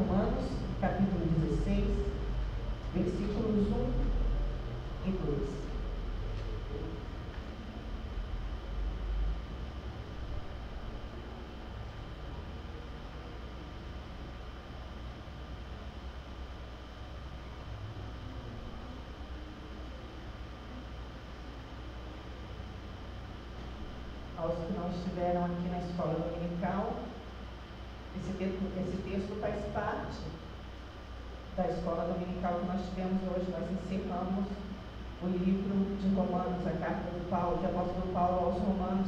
Romanos, capítulo 16, versículos 1 e 2. Aos que não estiveram aqui na escola dominical, esse texto faz parte da escola dominical que nós tivemos hoje. Nós encerramos o livro de Romanos, a carta do apóstolo Paulo aos Romanos.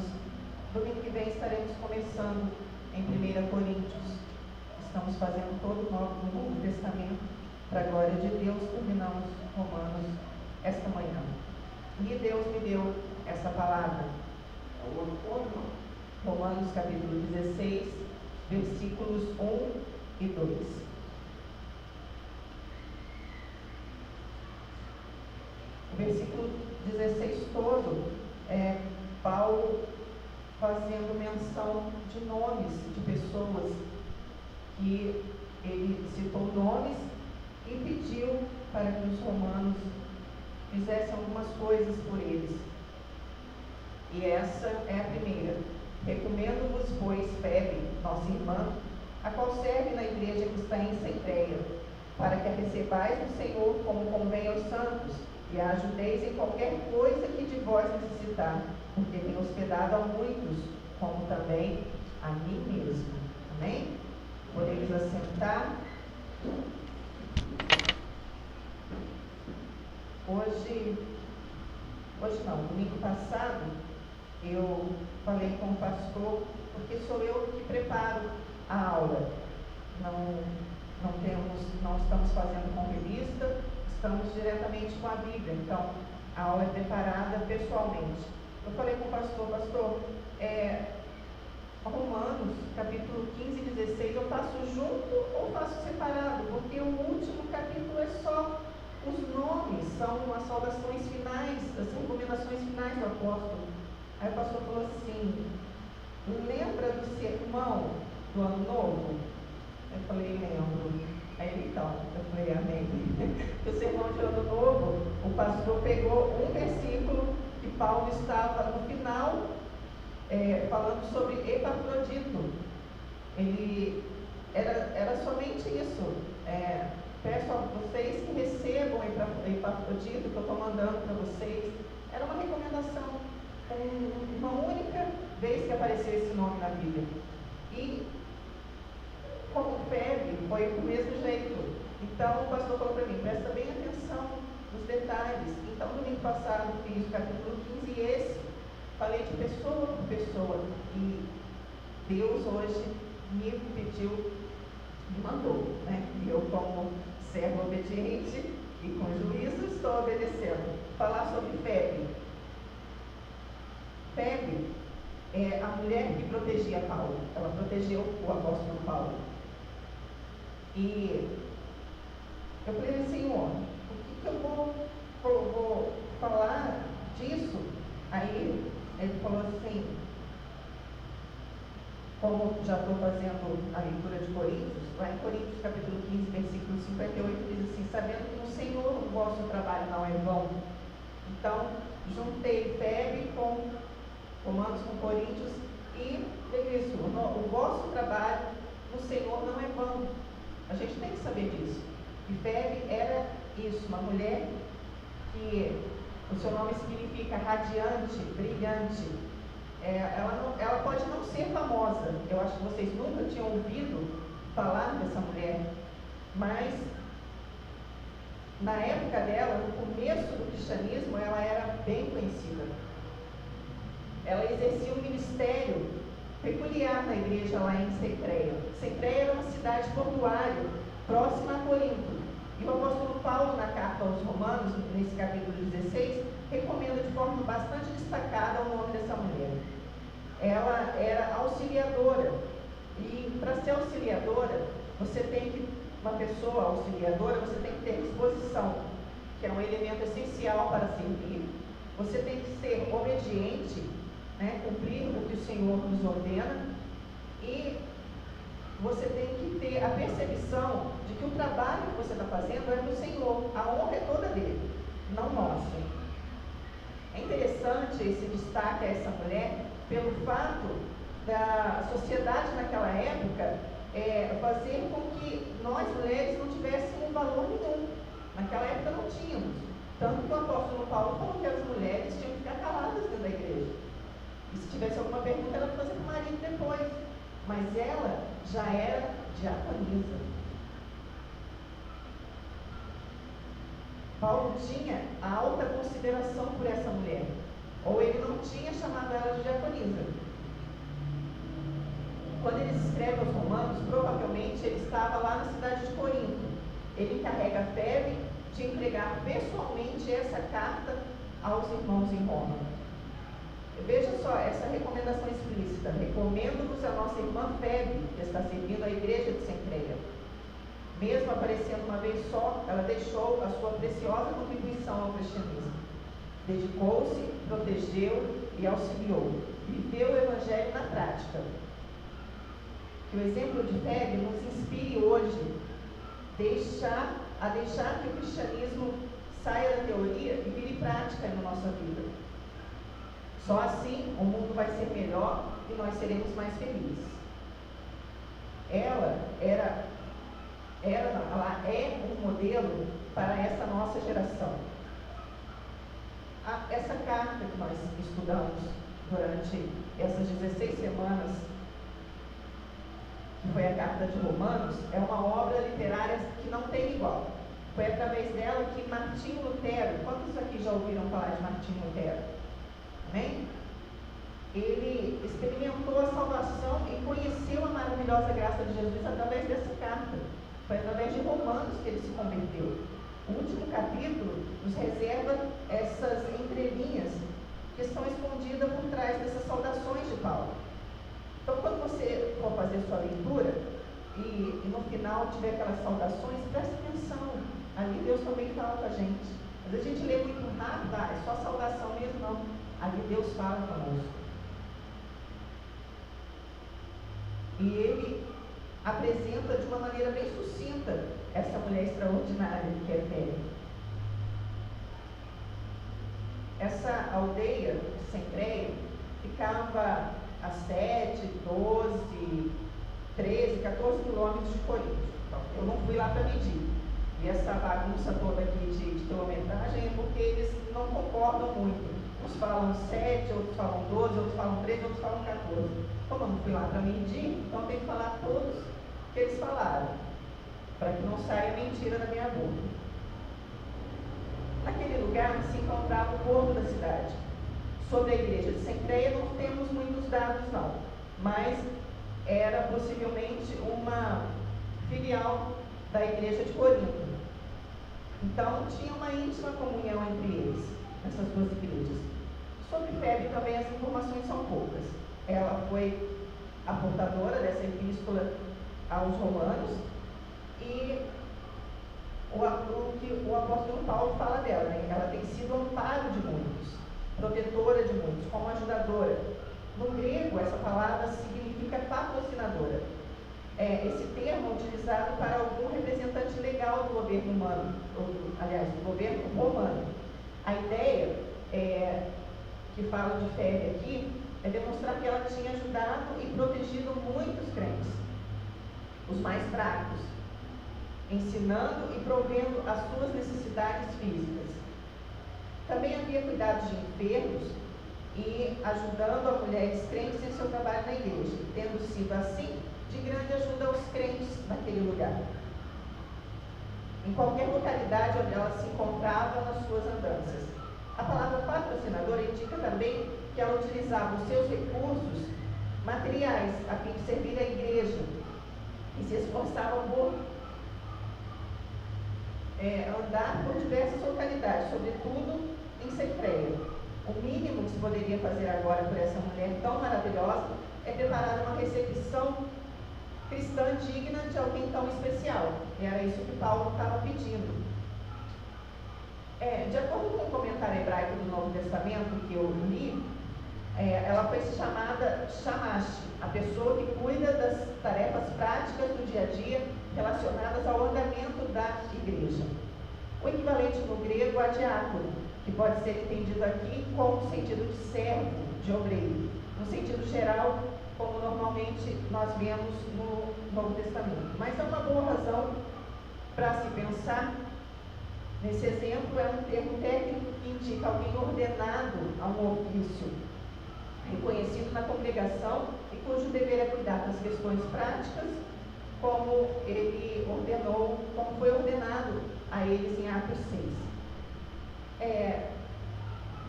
Domingo que vem estaremos começando em 1 Coríntios. Estamos fazendo todo o Novo Testamento para a glória de Deus. Terminamos Romanos esta manhã. E Deus me deu essa palavra. Romanos capítulo 16, versículos 1 e 2. O versículo 16 todo é Paulo fazendo menção de nomes de pessoas que ele citou nomes e pediu para que os romanos fizessem algumas coisas por eles. E essa é a primeira. Recomendo-vos, pois, Febe, nossa irmã, a qual serve na igreja que está em Cencreia, para que a recebais do Senhor como convém aos santos, e a ajudeis em qualquer coisa que de vós necessitar, porque tem hospedado a muitos, como também a mim mesmo. Amém? Podemos assentar. Hoje não, domingo passado, eu falei com o pastor, porque sou eu que preparo a aula. Não estamos fazendo com revista, estamos diretamente com a Bíblia. Então, a aula é preparada pessoalmente. Eu falei com o pastor, Romanos, capítulo 15 e 16, eu faço junto ou faço separado? Porque o último capítulo é só os nomes, são as saudações finais, as recomendações finais do apóstolo. Aí o pastor falou assim: lembra do sermão do ano novo? Eu falei: lembro. Aí ele: então, eu falei: amém. O sermão de ano novo, o pastor pegou um versículo que Paulo estava no final, falando sobre Epafrodito. Ele era somente isso. Peço a vocês que recebam Epafrodito, que eu estou mandando para vocês. Era uma recomendação. Uma única vez que apareceu esse nome na Bíblia. E como Febe, foi do mesmo jeito. Então o pastor falou para mim: presta bem atenção nos detalhes. Então, domingo passado fiz o capítulo 15 e esse falei de pessoa por pessoa. E Deus hoje me pediu, me mandou, né? E eu, como servo obediente e com juízo, estou obedecendo. Falar sobre Febe. Febe é a mulher que protegia Paulo. Ela protegeu o apóstolo Paulo. E eu falei: Senhor, o que eu vou falar disso? Aí ele falou assim, como já estou fazendo a leitura de Coríntios, lá em Coríntios capítulo 15, versículo 58, diz assim: sabendo que no Senhor o vosso trabalho não é vão. Então, juntei Febe com Romanos, com Coríntios, e veio isso: o vosso trabalho no Senhor não é vão. A gente tem que saber disso. E Febe era isso, uma mulher que o seu nome significa radiante, brilhante. Ela pode não ser famosa. Eu acho que vocês nunca tinham ouvido falar dessa mulher, mas na época dela, no começo do cristianismo, ela era bem conhecida. Ela exercia um ministério peculiar na igreja lá em Cencreia. Cencreia era uma cidade portuária, próxima a Corinto. E o apóstolo Paulo, na carta aos Romanos, nesse capítulo 16, recomenda de forma bastante destacada o nome dessa mulher. Ela era auxiliadora. E para ser auxiliadora, uma pessoa auxiliadora, você tem que ter disposição, que é um elemento essencial para servir. Você tem que ser obediente, né, cumprir o que o Senhor nos ordena, e você tem que ter a percepção de que o trabalho que você está fazendo é do Senhor, a honra é toda dele, não nossa. É interessante esse destaque a essa mulher pelo fato da sociedade naquela época fazer com que nós mulheres não tivéssemos valor nenhum. Naquela época não tínhamos. Tanto que o apóstolo Paulo falou que as mulheres tinham que ficar caladas dentro da igreja. E se tivesse alguma pergunta, ela fazia para o marido depois. Mas ela já era diaconisa. Paulo tinha a alta consideração por essa mulher. Ou ele não tinha chamado ela de diaconisa. Quando ele escreve aos Romanos, provavelmente ele estava lá na cidade de Corinto. Ele encarrega a Febe de entregar pessoalmente essa carta aos irmãos em Roma. Veja só essa recomendação explícita: recomendo-vos a nossa irmã Febe, que está servindo a igreja de Cencreia. Mesmo aparecendo uma vez só, ela deixou a sua preciosa contribuição ao cristianismo. Dedicou-se, protegeu e auxiliou. Viveu o evangelho na prática. Que o exemplo de Febe nos inspire hoje a deixar que o cristianismo saia da teoria e vire prática na nossa vida. Só assim o mundo vai ser melhor e nós seremos mais felizes. Ela é um modelo para essa nossa geração. Essa carta que nós estudamos durante essas 16 semanas, que foi a carta de Romanos, é uma obra literária que não tem igual. Foi através dela que Martinho Lutero, quantos aqui já ouviram falar de Martinho Lutero? Amém? Ele experimentou a salvação e conheceu a maravilhosa graça de Jesus através dessa carta. Foi através de Romanos que ele se converteu. O último capítulo nos reserva essas entrelinhas que estão escondidas por trás dessas saudações de Paulo. Então, quando você for fazer sua leitura e no final tiver aquelas saudações, preste atenção. Ali Deus também fala com a gente. Às vezes a gente lê muito rápido, é só saudação mesmo, não. Ali Deus fala conosco. E ele apresenta de uma maneira bem sucinta essa mulher extraordinária que é Febe. Essa aldeia de Cencreia ficava a 7, 12, 13, 14 quilômetros de Corinto. Então, eu não fui lá para medir. E essa bagunça toda aqui de quilometragem é porque eles não concordam muito. Uns falam 7, outros falam 12, outros falam 13, outros falam 14. Como eu não fui lá para medir, então tem que falar todos que eles falaram, para que não saia mentira da minha boca. Naquele lugar se encontrava o povo da cidade. Sobre a igreja de Cencreia não temos muitos dados não, mas era possivelmente uma filial da igreja de Corinto. Então tinha uma íntima comunhão entre eles, essas duas igrejas. Sobre Febe também as informações são poucas. Ela foi a portadora dessa epístola aos Romanos e o que o apóstolo Paulo fala dela, né? Ela tem sido amparo de muitos, protetora de muitos, como ajudadora. No grego, essa palavra significa patrocinadora. Esse termo é utilizado para algum representante legal do governo humano, do governo romano. A ideia que fala de Febe aqui é demonstrar que ela tinha ajudado e protegido muitos crentes, os mais fracos, ensinando e provendo as suas necessidades físicas. Também havia cuidados de enfermos e ajudando a mulheres crentes em seu trabalho na igreja, tendo sido assim de grande ajuda aos crentes naquele lugar, em qualquer localidade onde ela se encontrava nas suas andanças. A palavra patrocinadora indica também que ela utilizava os seus recursos materiais a fim de servir a igreja e se esforçava por andar por diversas localidades, sobretudo em Cencreia. O mínimo que se poderia fazer agora por essa mulher tão maravilhosa é preparar uma recepção cristã digna de alguém tão especial. E era isso que Paulo estava pedindo. De acordo com o comentário hebraico do Novo Testamento que eu li, ela foi chamada Shamash, a pessoa que cuida das tarefas práticas do dia a dia relacionadas ao andamento da igreja. O equivalente no grego a diácono, que pode ser entendido aqui como sentido de servo, de obreiro, no sentido geral, como normalmente nós vemos no Novo Testamento. Mas há uma boa razão para se pensar nesse exemplo, é um termo técnico que indica alguém ordenado a um ofício, reconhecido na congregação e cujo dever é cuidar das questões práticas, como ele ordenou, como foi ordenado a eles em Atos 6.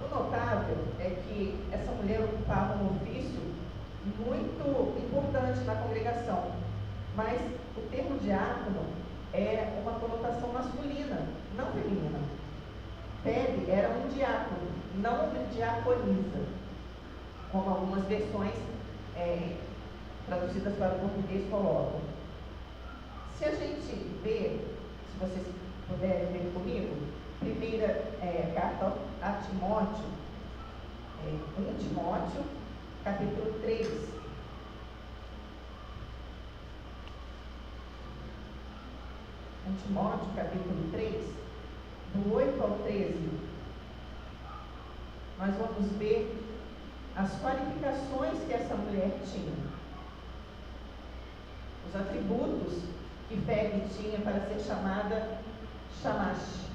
O notável é que essa mulher ocupava um ofício muito importante na congregação, mas o termo diácono é uma conotação masculina, não feminina. Febe era um diácono, não uma diaconisa, como algumas versões traduzidas para o português colocam. Se a gente vê, se vocês puderem ver comigo, primeira carta a Timóteo, 1 Timóteo, capítulo 3. 1 Timóteo, capítulo 3, do 8 ao 13, nós vamos ver as qualificações que essa mulher tinha, os atributos que Febe tinha para ser chamada Shamash,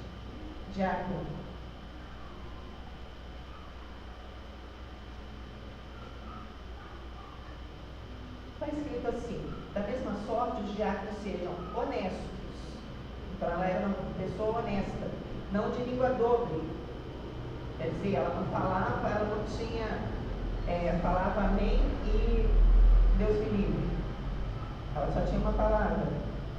diácono. Está escrito assim: da mesma sorte os diáconos sejam honestos. Então ela era uma pessoa honesta, não de língua dobre. Quer dizer, ela não falava, ela não tinha, falava amém e Deus me livre. Ela só tinha uma palavra.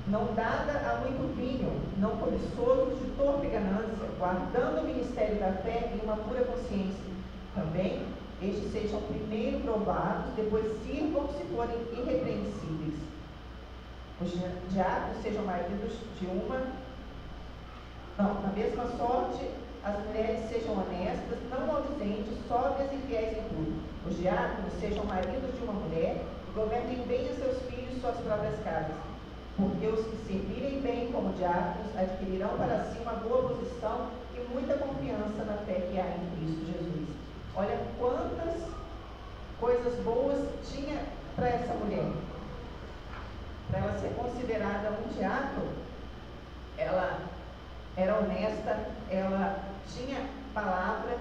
Não dada a muito vinho, não cobiçoso de torpe ganância, guardando o ministério da fé em uma pura consciência. Também estes sejam primeiro provados, depois sirvam se forem irrepreensíveis. Os diáconos sejam maridos de uma. Não, na mesma sorte, as mulheres sejam honestas, não maldizentes, sóbrias e fiéis em tudo. Os diáconos sejam maridos de uma mulher e governem bem os seus filhos e suas próprias casas. Porque os que servirem bem como diáconos adquirirão para si uma boa posição e muita confiança na fé que há em Cristo Jesus. Olha quantas coisas boas tinha para essa mulher. Para ela ser considerada um diácono, ela era honesta, ela tinha palavra,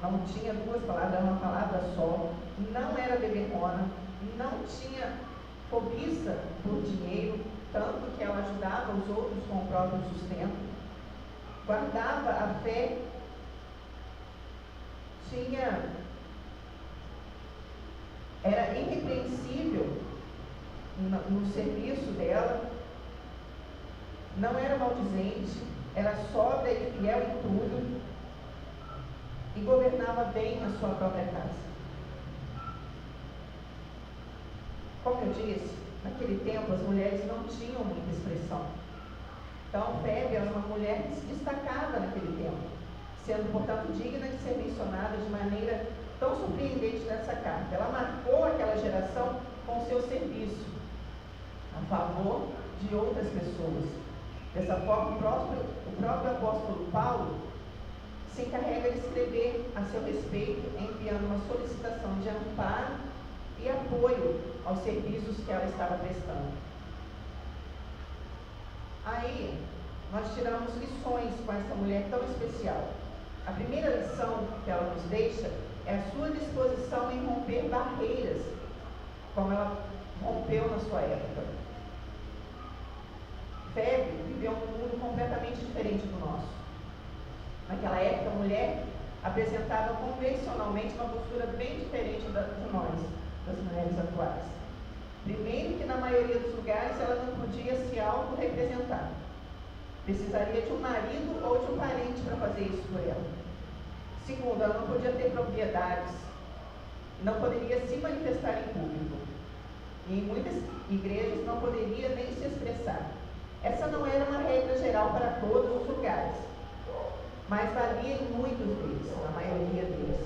não tinha duas palavras, era uma palavra só, não era beberrona, não tinha cobiça por dinheiro, tanto que ela ajudava os outros com o próprio sustento, guardava a fé, era irrepreensível no serviço dela, não era maldizente, era sóbria e fiel em tudo e governava bem a sua própria casa. Como eu disse, naquele tempo as mulheres não tinham muita expressão. Então, Febe era uma mulher destacada naquele tempo, sendo, portanto, digna de ser mencionada de maneira tão surpreendente nessa carta. Ela marcou aquela geração com seu serviço a favor de outras pessoas. Dessa forma, o próprio apóstolo Paulo se encarrega de escrever a seu respeito, enviando uma solicitação de amparo e apoio aos serviços que ela estava prestando. Aí, nós tiramos lições com essa mulher tão especial. A primeira lição que ela nos deixa é a sua disposição em romper barreiras, como ela rompeu na sua época. Febe viveu um mundo completamente diferente do nosso. Naquela época, a mulher apresentava convencionalmente uma postura bem diferente de nós, das mulheres atuais. Primeiro, que na maioria dos lugares ela não podia se auto-representar. Precisaria de um marido ou de um parente para fazer isso por ela. Segundo, ela não podia ter propriedades, não poderia se manifestar em público. E em muitas igrejas não poderia nem se expressar. Essa não era uma regra geral para todos os lugares, mas valia em muitos deles, na maioria deles.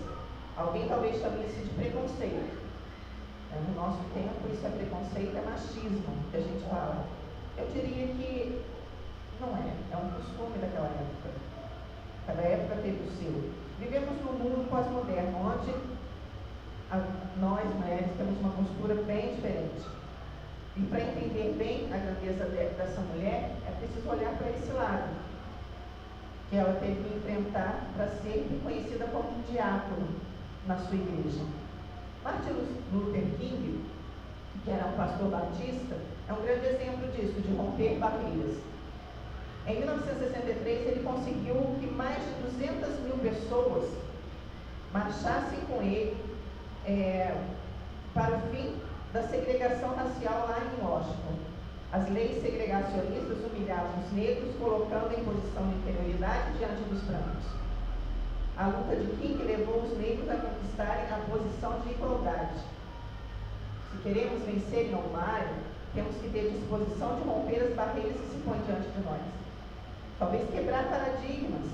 Alguém talvez chame isso de preconceito. No nosso tempo, isso é preconceito, é machismo, que a gente fala. Eu diria que não é um costume daquela época. Cada época teve o seu. Vivemos num mundo pós-moderno, onde nós, mulheres, temos uma postura bem diferente. E para entender bem a grandeza dessa mulher, é preciso olhar para esse lado, que ela teve que enfrentar para ser reconhecida como um diácono na sua igreja. Martin Luther King, que era um pastor batista, é um grande exemplo disso, de romper barreiras. Em 1963, ele conseguiu que mais de 200 mil pessoas marchassem com ele para o fim da segregação racial lá em Washington. As leis segregacionistas humilhavam os negros, colocando em posição de inferioridade diante dos brancos. A luta de King levou os negros a conquistarem a posição de igualdade. Se queremos vencer em alguma área, temos que ter disposição de romper as barreiras que se põem diante de nós. Talvez quebrar paradigmas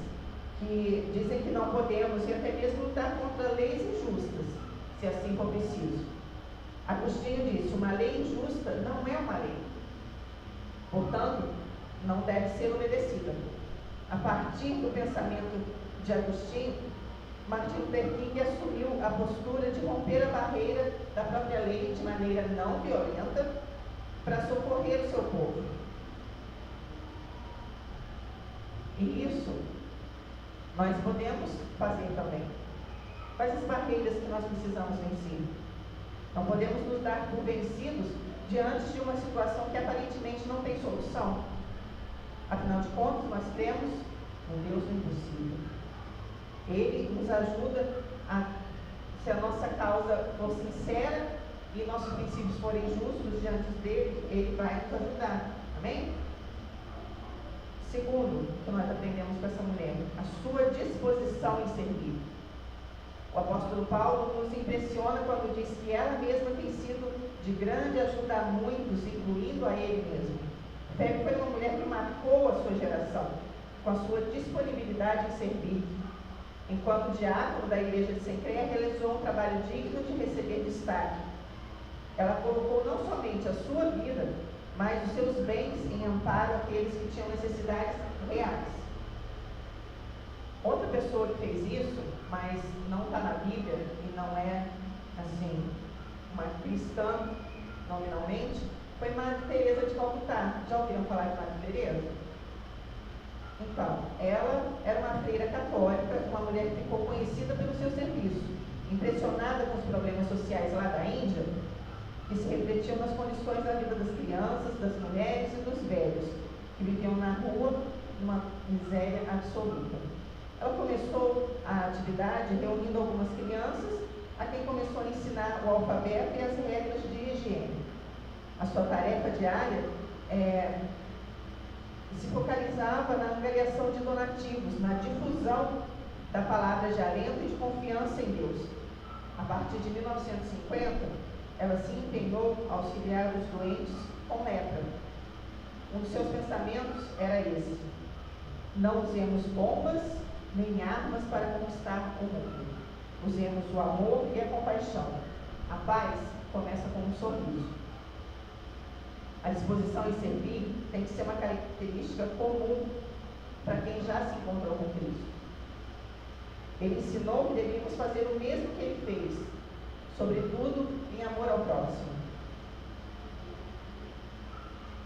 que dizem que não podemos e até mesmo lutar contra leis injustas, se assim for preciso. Agostinho disse: uma lei injusta não é uma lei. Portanto, não deve ser obedecida. A partir do pensamento de Agostinho, Martin Luther King assumiu a postura de romper a barreira da própria lei de maneira não violenta para socorrer o seu povo. E isso nós podemos fazer também. Quais as barreiras que nós precisamos vencer? Não podemos nos dar por vencidos diante de uma situação que aparentemente não tem solução. Afinal de contas, nós cremos no Deus do impossível. Ele nos ajuda se a nossa causa for sincera e nossos princípios forem justos diante dele, ele vai nos ajudar. Amém? Segundo, que nós aprendemos com essa mulher, a sua disposição em servir. O apóstolo Paulo nos impressiona quando diz que ela mesma tem sido de grande ajuda a muitos, incluindo a ele mesmo. Febe foi uma mulher que marcou a sua geração com a sua disponibilidade em servir. Enquanto diácono da igreja de Sencreia, realizou um trabalho digno de receber destaque. Ela colocou não somente a sua vida, mas os seus bens em amparo àqueles que tinham necessidades reais. Outra pessoa que fez isso, mas não está na Bíblia e não é, assim, uma cristã nominalmente, foi Madre Teresa de Calcutá. Já ouviram falar de Madre Teresa? Então, ela era uma freira católica, uma mulher que ficou conhecida pelo seu serviço, impressionada com os problemas sociais lá da Índia, que se refletiam nas condições da vida das crianças, das mulheres e dos velhos, que viviam na rua numa miséria absoluta. Ela começou a atividade reunindo algumas crianças, a quem começou a ensinar o alfabeto e as regras de higiene. A sua tarefa diária se focalizava na angariação de donativos, na difusão da palavra de alento e de confiança em Deus. A partir de 1950, ela se empenhou a auxiliar os doentes com lepra. Um dos seus pensamentos era esse: não usemos bombas nem armas para conquistar o mundo. Usemos o amor e a compaixão. A paz começa com um sorriso. A disposição em servir tem que ser uma característica comum para quem já se encontrou com Cristo. Ele ensinou que devíamos fazer o mesmo que ele fez, sobretudo em amor ao próximo,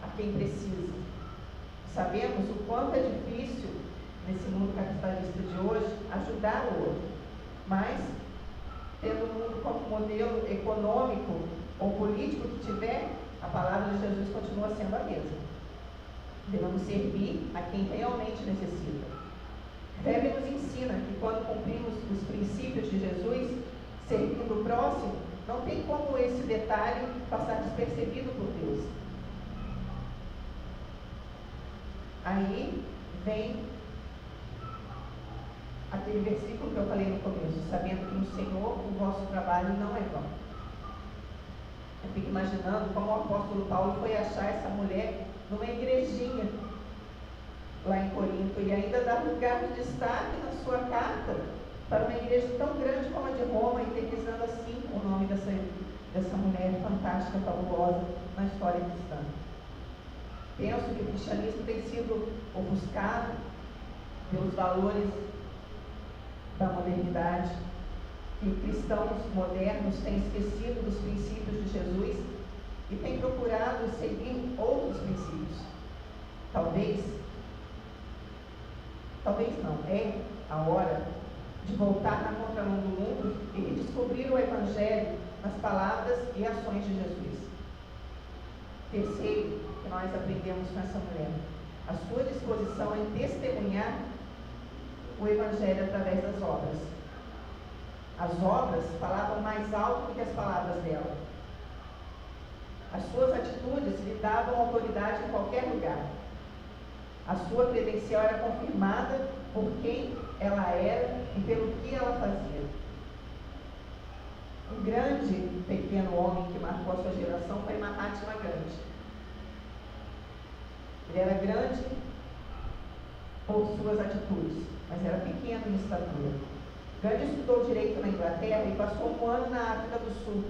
a quem precisa. Sabemos o quanto é difícil, nesse mundo capitalista de hoje, ajudar o outro, mas, tendo o mundo como modelo econômico ou político que tiver, a palavra de Jesus continua sendo a mesma. Devemos servir a quem realmente necessita. Febe nos ensina que quando cumprimos os princípios de Jesus, servindo o próximo, não tem como esse detalhe passar despercebido por Deus. Aí vem aquele versículo que eu falei no começo: sabendo que no Senhor o vosso trabalho não é vão. Eu fico imaginando como o apóstolo Paulo foi achar essa mulher numa igrejinha lá em Corinto e ainda dar lugar de destaque na sua carta para uma igreja tão grande como a de Roma, eternizando assim o nome dessa mulher fantástica, fabulosa na história cristã. Penso que o cristianismo tem sido ofuscado pelos valores da modernidade, que cristãos modernos têm esquecido dos princípios de Jesus e têm procurado seguir outros princípios. Talvez não, é a hora de voltar na contramão do mundo e redescobrir o Evangelho nas palavras e ações de Jesus. Terceiro, que nós aprendemos com essa mulher, a sua disposição em testemunhar o Evangelho através das obras. As obras falavam mais alto do que as palavras dela. As suas atitudes lhe davam autoridade em qualquer lugar. A sua credencial era confirmada por quem ela era e pelo que ela fazia. Um grande pequeno homem que marcou a sua geração foi Mahatma Gandhi. Ele era grande por suas atitudes, mas era pequeno em estatura. Gandhi estudou direito na Inglaterra e passou um ano na África do Sul,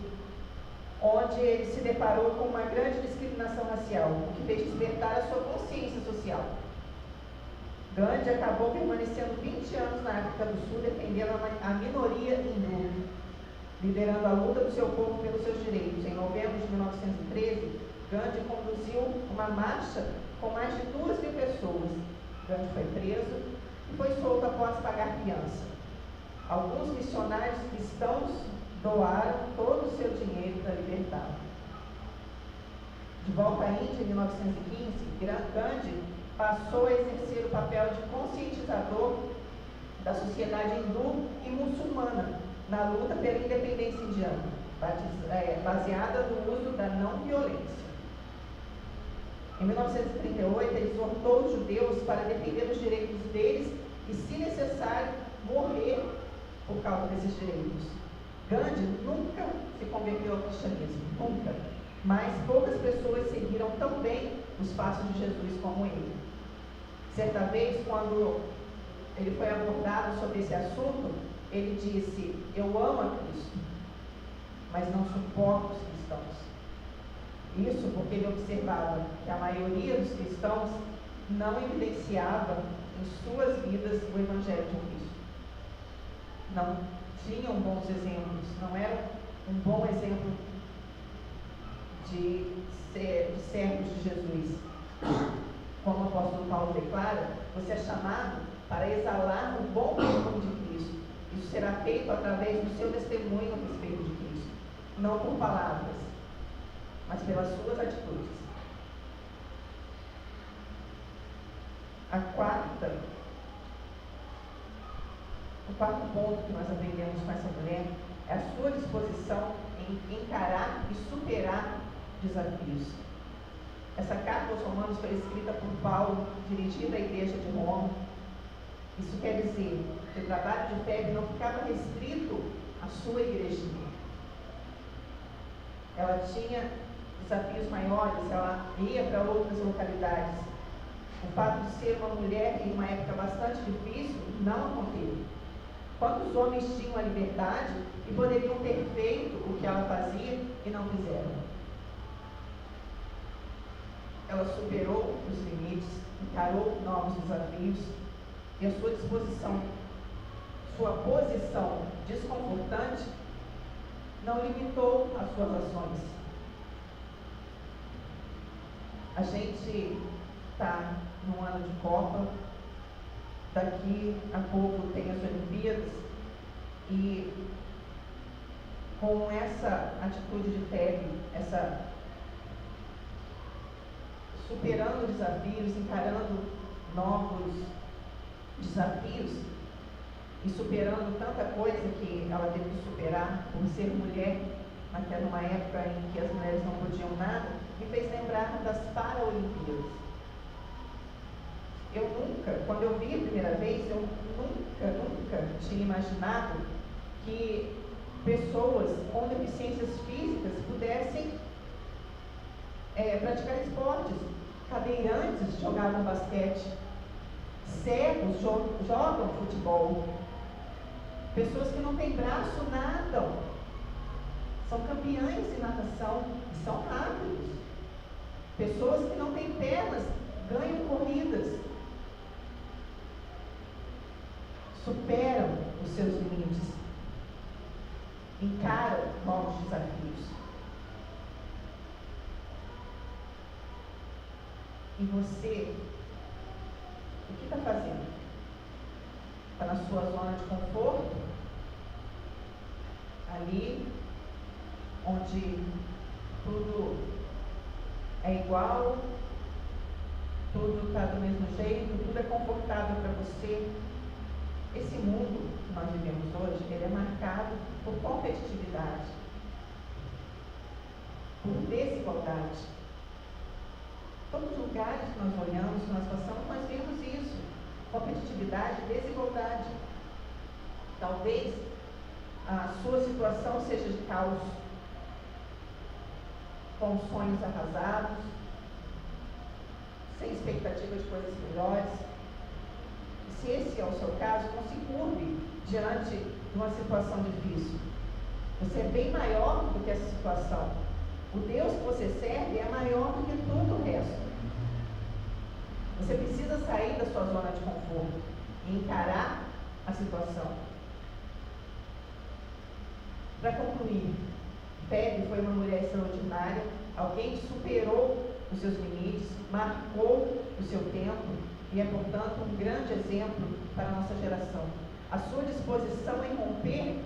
onde ele se deparou com uma grande discriminação racial, o que fez despertar a sua consciência social. Gandhi acabou permanecendo 20 anos na África do Sul, defendendo a minoria hindu, liderando a luta do seu povo pelos seus direitos. Em novembro de 1913, Gandhi conduziu uma marcha com mais de 2.000 pessoas. Gandhi foi preso e foi solto após pagar fiança. Alguns missionários cristãos doaram todo o seu dinheiro para libertá-lo. De volta à Índia, em 1915, Gandhi passou a exercer o papel de conscientizador da sociedade hindu e muçulmana na luta pela independência indiana, baseada no uso da não violência. Em 1938, ele exortou os judeus para defender os direitos deles e, se necessário, morrer por causa desses direitos. Gandhi nunca se converteu ao cristianismo, nunca. Mas poucas pessoas seguiram tão bem os passos de Jesus como ele. Certa vez, quando ele foi abordado sobre esse assunto, ele disse: eu amo a Cristo, mas não suporto os cristãos. Isso porque ele observava que a maioria dos cristãos não evidenciava em suas vidas o Evangelho de Cristo. Não tinham bons exemplos, não eram um bom exemplo de servos de Jesus. Como o apóstolo Paulo declara, você é chamado para exalar o bom perfume de Cristo. Isso será feito através do seu testemunho a respeito de Cristo, não por palavras, mas pelas suas atitudes. O quarto ponto que nós aprendemos com essa mulher é a sua disposição em encarar e superar desafios. Essa carta aos Romanos foi escrita por Paulo, dirigida à igreja de Roma. Isso quer dizer que o trabalho de fé não ficava restrito à sua igrejinha. Ela tinha desafios maiores, ela ia para outras localidades. O fato de ser uma mulher em uma época bastante difícil não a conteve. Quantos homens tinham a liberdade e poderiam ter feito o que ela fazia e não fizeram? Ela superou os limites, encarou novos desafios e a sua disposição, sua posição desconfortante não limitou as suas ações. A gente está num ano de Copa, daqui a pouco tem as Olimpíadas e com essa atitude de fé, superando desafios, encarando novos desafios e superando tanta coisa que ela teve que superar por ser mulher, numa época em que as mulheres não podiam nada, me fez lembrar das Paralimpíadas. Quando eu vi a primeira vez, eu nunca tinha imaginado que pessoas com deficiências físicas pudessem praticar esportes. Cadeirantes jogavam basquete, cegos jogam futebol. Pessoas que não têm braço nadam. São campeãs em natação e são rápidos. Pessoas que não têm pernas ganham corridas. Superam os seus limites. Encaram novos desafios. E você, o que está fazendo? Está na sua zona de conforto? Ali, onde tudo é igual, tudo está do mesmo jeito, tudo é confortável para você. Esse mundo que nós vivemos hoje, ele é marcado por competitividade, por desigualdade. Todos os lugares que nós olhamos, que nós passamos, nós vemos isso. Competitividade, desigualdade. Talvez a sua situação seja de caos, com sonhos arrasados, sem expectativa de coisas melhores. Se esse é o seu caso, não se curve diante de uma situação difícil. Você é bem maior do que essa situação. O Deus que você serve é maior do que todo o resto. Você precisa sair da sua zona de conforto e encarar a situação. Para concluir, Febe foi uma mulher extraordinária, alguém que superou os seus limites, marcou o seu tempo e é, portanto, um grande exemplo para a nossa geração. A sua disposição em romper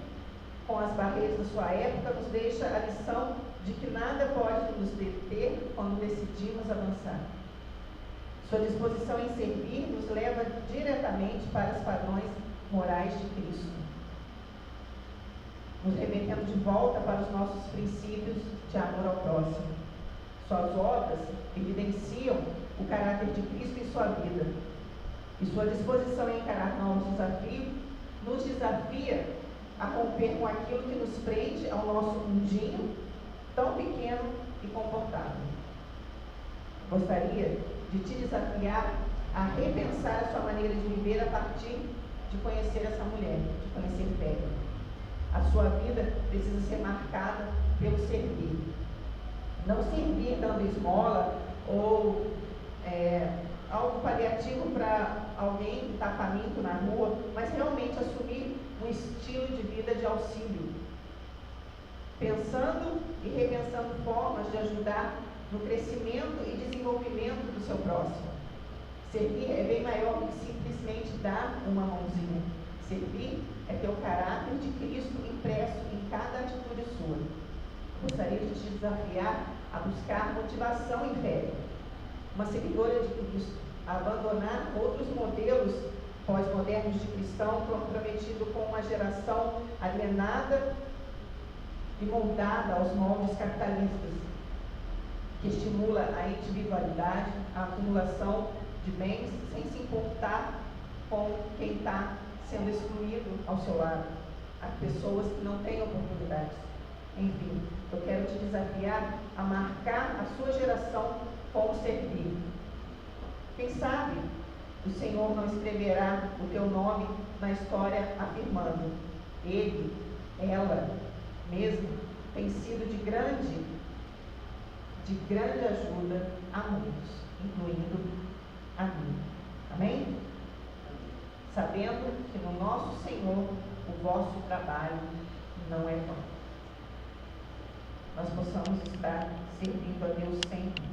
com as barreiras da sua época nos deixa a lição de que nada pode nos deter quando decidimos avançar. Sua disposição em servir nos leva diretamente para os padrões morais de Cristo, nos remetendo de volta para os nossos princípios de amor ao próximo. Suas obras evidenciam o caráter de Cristo em sua vida. E sua disposição em encarar novos desafios nos desafia a romper com aquilo que nos prende ao nosso mundinho tão pequeno e confortável. Gostaria de te desafiar a repensar a sua maneira de viver a partir de conhecer essa mulher, de conhecer Febe. A sua vida precisa ser marcada pelo servir. Não servir dando esmola ou algo paliativo para alguém que está faminto na rua, mas realmente assumir um estilo de vida de auxílio, pensando e repensando formas de ajudar no crescimento e desenvolvimento do seu próximo. Servir é bem maior do que simplesmente dar uma mãozinha. Servir é ter o caráter de Cristo impresso em cada atitude sua. Gostaria de te desafiar a buscar motivação em fé, uma seguidora de Cristo, a abandonar outros modelos pós-modernos de cristão comprometido com uma geração alienada e moldada aos moldes capitalistas, que estimula a individualidade, a acumulação de bens, sem se importar com quem está sendo excluído ao seu lado, as pessoas que não têm oportunidades. Enfim, eu quero te desafiar a marcar a sua geração com o servir. Quem sabe o Senhor não escreverá o teu nome na história afirmando: ele, ela mesmo, tem sido de grande ajuda a muitos, incluindo a mim. Amém? Sabendo que no nosso Senhor o vosso trabalho não é vão. Nós possamos estar servindo a Deus sempre